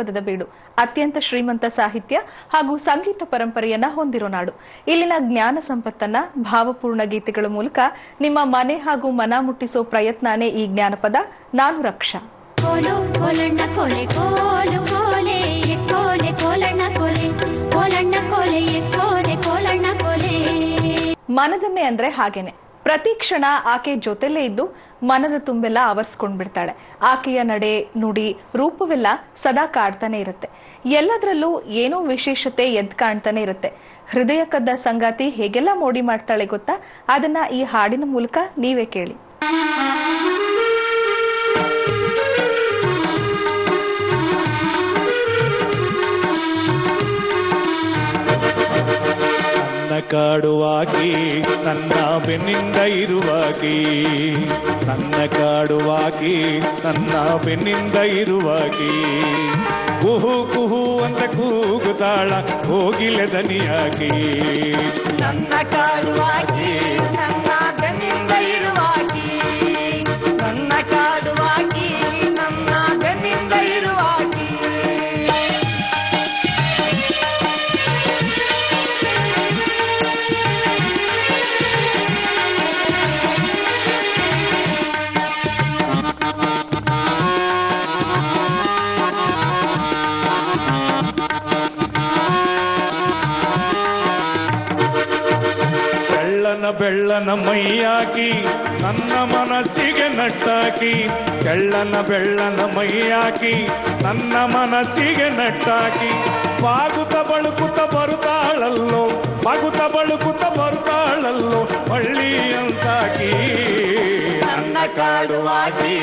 ಜಾನಪದದ ಬೀಡು, ಅತ್ಯಂತ ಶ್ರೀಮಂತ ಸಾಹಿತ್ಯ ಹಾಗೂ ಸಂಗೀತ ಪರಂಪರೆಯನ್ನ ಹೊಂದಿರೋ ನಾಡು. ಇಲ್ಲಿನ ಜ್ಞಾನ ಸಂಪತ್ತನ್ನ ಭಾವಪೂರ್ಣ ಗೀತೆಗಳ ಮೂಲಕ ನಿಮ್ಮ ಮನೆ ಹಾಗೂ ಮನ ಮುಟ್ಟಿಸೋ ಪ್ರಯತ್ನನೇ ಈ ಜ್ಞಾನಪದ. ನಾನು ರಕ್ಷಾ. ಮನದನ್ನೇ ಅಂದ್ರೆ ಹಾಗೇನೆ. ಪ್ರತಿ ಕ್ಷಣ ಆಕೆ ಜೊತೆಲೇ ಇದ್ದು ಮನದ ತುಂಬೆಲ್ಲ ಆವರಿಸ್ಕೊಂಡ್ಬಿಡ್ತಾಳೆ. ಆಕೆಯ ನಡೆ, ನುಡಿ, ರೂಪವೆಲ್ಲ ಸದಾ ಕಾಡ್ತಾನೆ ಇರುತ್ತೆ. ಎಲ್ಲದರಲ್ಲೂ ಏನೋ ವಿಶೇಷತೆ ಎದ್ದು ಕಾಣ್ತಾನೆ ಇರುತ್ತೆ. ಹೃದಯ ಕದ್ದ ಸಂಗಾತಿ ಹೇಗೆಲ್ಲ ಮೋಡಿ ಮಾಡ್ತಾಳೆ ಗೊತ್ತಾ? ಅದನ್ನ ಈ ಹಾಡಿನ ಮೂಲಕ ನೀವೇ ಕೇಳಿ. ಕಾಡುವಾಕಿ ನನ್ನ ಬೆನ್ನಿಂದ ಇರುವಾಕಿ, ನನ್ನ ಕಾಡುವಾಕಿ ನನ್ನ ಬೆನ್ನಿಂದ ಇರುವಾಕಿ, ಕುಹು ಕುಹು ಅಂತ ಕೂಗುತ್ತಾಳ ಹೋಗಿಲೆ ದನಿಯಾಗಿ. ನನ್ನ ಕಾಡುವಾಕಿ ನನ್ನ ಬೆನ್ನಿಂದ ಇರುವಾಕಿ, ನನ್ನ ಕಾಡುವಾಕಿ ನನ್ನ ಬೆನ್ನಿಂದ ಇರುವಾಕಿ. ಬೆಳ್ಳನ ಮೈಯಾಕಿ ನನ್ನ ಮನಸ್ಸಿಗೆ ನಟ್ಟಾಕಿ, ಬೆಳ್ಳನ ಮೈಯಾಕಿ ನನ್ನ ಮನಸ್ಸಿಗೆ ನಟ್ಟಾಕಿ. ಬಾಗುತ್ತ ಬಳುಕುತ್ತ ಬರುತ್ತಾಳಲ್ಲೋ, ಬಾಗುತ್ತ ಬಳುಕುತ್ತ ಬರುತ್ತಾಳಲ್ಲೋ ಹಳ್ಳಿ ಅಂತಾಕಿ. ನನ್ನ ಕಾಡುವಾಕಿ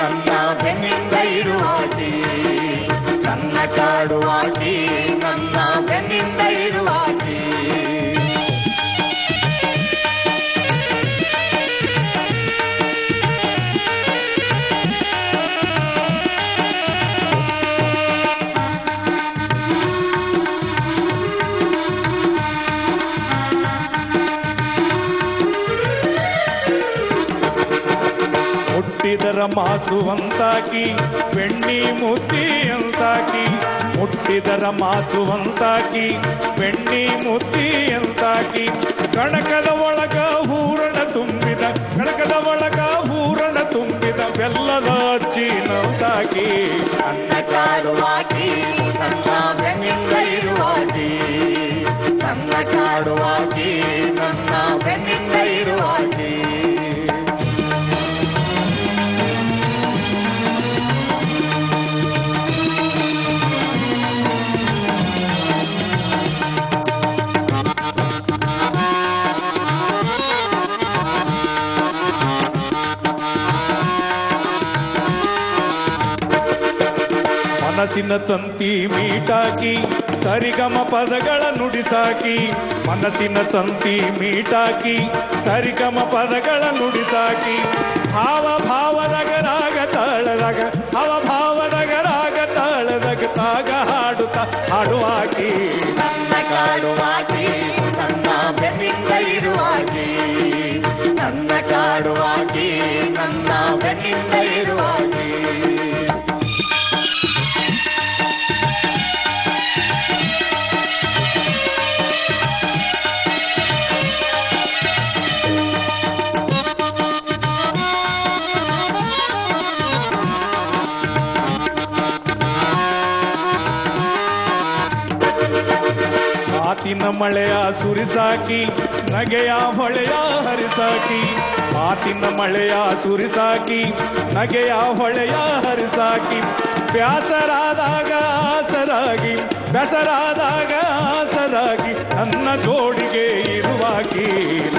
ನನ್ನ ಬೆನ್ನಿಂದ ಇರುವಾಕಿ, ನನ್ನ ಕಾಡುವಾಕಿ ನನ್ನ ಬೆನ್ನಿಂದ ಇರುವಾಕಿ. ಮುಟ್ಟಿದರ ಮಾಸುವಂತಾಕಿ ಬೆಣ್ಣಿ ಮುದ್ದಿ ಅಂತಾಕಿ, ಮುಟ್ಟಿದರ ಮಾಸುವಂತಾಕಿ ಬೆಣ್ಣಿ ಮುದ್ದಿ ಅಂತಾಕಿ. ಕಣಕದ ಒಳಗ ಹೂರಣ ತುಂಬಿದ, ಕಣಕದ ಒಳಗ ಹೂರಣ ತುಂಬಿದ ಬೆಲ್ಲದ ಅಜ್ಜಿನಂತಾಕಿ. ನನ್ನ ಕಾಡುವಾಕಿ ನನ್ನ ಬೆನ್ನಿಂದ ಇರುವಾಕಿ, ನನ್ನ ಕಾಡುವಾಕಿ ನನ್ನ ಬೆನ್ನಿಂದ ಇರುವಾಕಿ. ಮನಸ್ಸಿನ ತಂತಿ ಮೀಟಾಕಿ ಸರಿಗಮ ಪದಗಳ ನುಡಿಸಾಕಿ, ಮನಸ್ಸಿನ ತಂತಿ ಮೀಟಾಕಿ ಸರಿಗಮ ಪದಗಳ ನುಡಿಸಾಕಿ. ಭಾವ ಭಾವದಾಗ ರಾಗ ತಾಳದಾಗ, ಭಾವ ಭಾವದಾಗ ರಾಗ ತಾಳದಾಗ ತಾಗ ಹಾಡುತ್ತ ಹಾಡುವಾಕಿ. ನನ್ನ ಕಾಡುವಾಕಿ ನನ್ನ ಬೆನ್ನಿಂದ ಇರುವಾಕಿ, ನನ್ನ ಕಾಡುವಾಕಿ ನನ್ನ ಬೆನ್ನಿಂದ ಇರುವಾಕಿ. ಮಾತಿನ ಮಳೆಯ ಸುರಿಸಾಕಿ ನಗೆಯ ಹೊಳೆಯ ಹರಿಸಾಕಿ, ಮಾತಿನ ಮಳೆಯ ಸುರಿಸಾಕಿ ನಗೆಯ ಹೊಳೆಯ ಹರಿಸಾಕಿ. ಬ್ಯಾಸರಾದಾಗ ಆಸರಾಗಿ, ಬ್ಯಾಸರಾದಾಗ ಆಸರಾಗಿ ನನ್ನ ಜೋಡಿಗೆ ಇರುವಾಕಿ.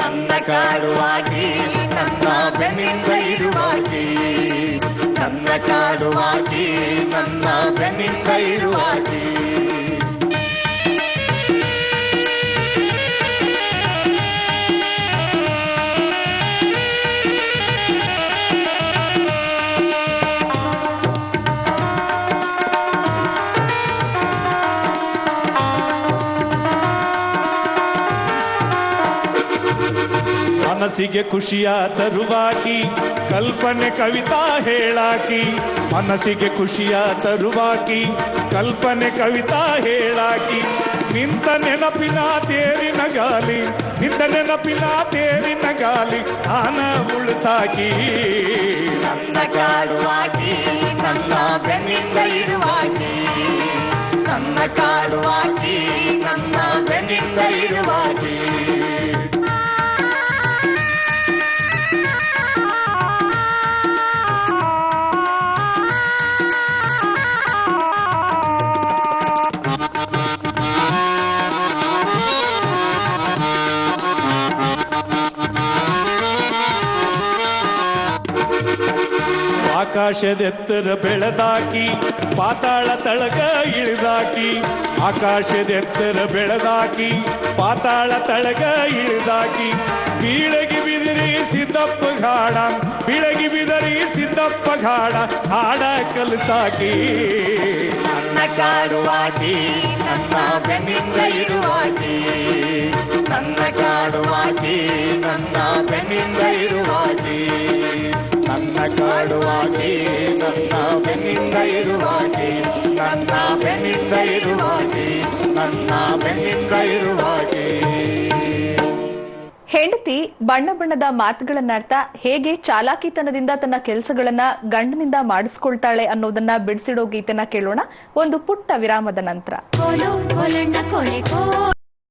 ನನ್ನ ಕಾಡುವಾಕಿ ನನ್ನ ಬೆನ್ನಿಂದ ಇರುವಾಕಿ, ನನ್ನ ಕಾಡುವಾಕಿ ನನ್ನ ಬೆನ್ನಿಂದ ಇರುವಾಕಿ. ಮನಸ್ಸಿಗೆ ಖುಷಿಯ ತರುವಾಕಿ ಕಲ್ಪನೆ ಕವಿತಾ ಹೇಳಾಕಿ ಮನಸ್ಸಿಗೆ ಖುಷಿಯ ತರುವಾಕಿ ಕಲ್ಪನೆ ಕವಿತಾ ಹೇಳಾಕಿ ನಿಂತ ನೆನಪಿನ ತೇರಿನ ಗಾಲಿ ನಿಂತ ನೆನಪಿನ ತೇರಿನ ಗಾಲಿ ಆನ ಉಳಿಸಾಕಿ ನನ್ನ ಕಾಡುವಾಕಿ ನನ್ನ ಬೆನ್ನಿಂದ ಇರುವಾಕಿ ನನ್ನ ಕಾಡುವಾಕಿ ನನ್ನ ಬೆನ್ನಿಂದ ಇರುವಾಕಿ ಆಕಾಶದೆತ್ತರ ಬೆಳೆದಾಕಿ ಪಾತಾಳ ತಳಗ ಇಳಿದಾಕಿ ಆಕಾಶದೆತ್ತರ ಬೆಳೆದಾಕಿ ಪಾತಾಳ ತಳಗ ಇಳಿದಾಕಿ ಬೀಳಗಿ ಬಿದರಿ ಸಿದ್ದಪ್ಪ ಗಾಡ ಬೀಳಗಿ ಬಿದರಿ ಸಿದ್ದಪ್ಪ ಗಾಡ ಹಾಡ ಕಲಿಸಾಕಿ ನನ್ನ ಕಾಡುವಾಕಿ ನನ್ನ ಬೆನ್ನಿಂದ ಇರುವಾಕಿ ನನ್ನ ಕಾಡುವಾಕಿ ನನ್ನ ಬೆನ್ನಿಂದ ಇರುವಾಕಿ ನನ್ನ ಕಾಡುವಾಕಿ ನನ್ನ ಬೆನ್ನಿಂದ ಇರುವಾಕಿ ನನ್ನ ಬೆನ್ನಿಂದ ಇರುವಾಕಿ ನನ್ನ ಬೆನ್ನಿಂದ ಇರುವಾಕಿ ಹೆಂಡತಿ ಬಣ್ಣ ಬಣ್ಣದ ಮಾತುಗಳನ್ನಾಡ್ತಾ ಹೇಗೆ ಚಾಲಾಕಿತನದಿಂದ ತನ್ನ ಕೆಲಸಗಳನ್ನ ಗಂಡನಿಂದ ಮಾಡಿಸ್ಕೊಳ್ತಾಳೆ ಅನ್ನೋದನ್ನ ಬಿಡಿಸಿಡೋ ಗೀತೆನ ಕೇಳೋಣ ಒಂದು ಪುಟ್ಟ ವಿರಾಮದ ನಂತರ.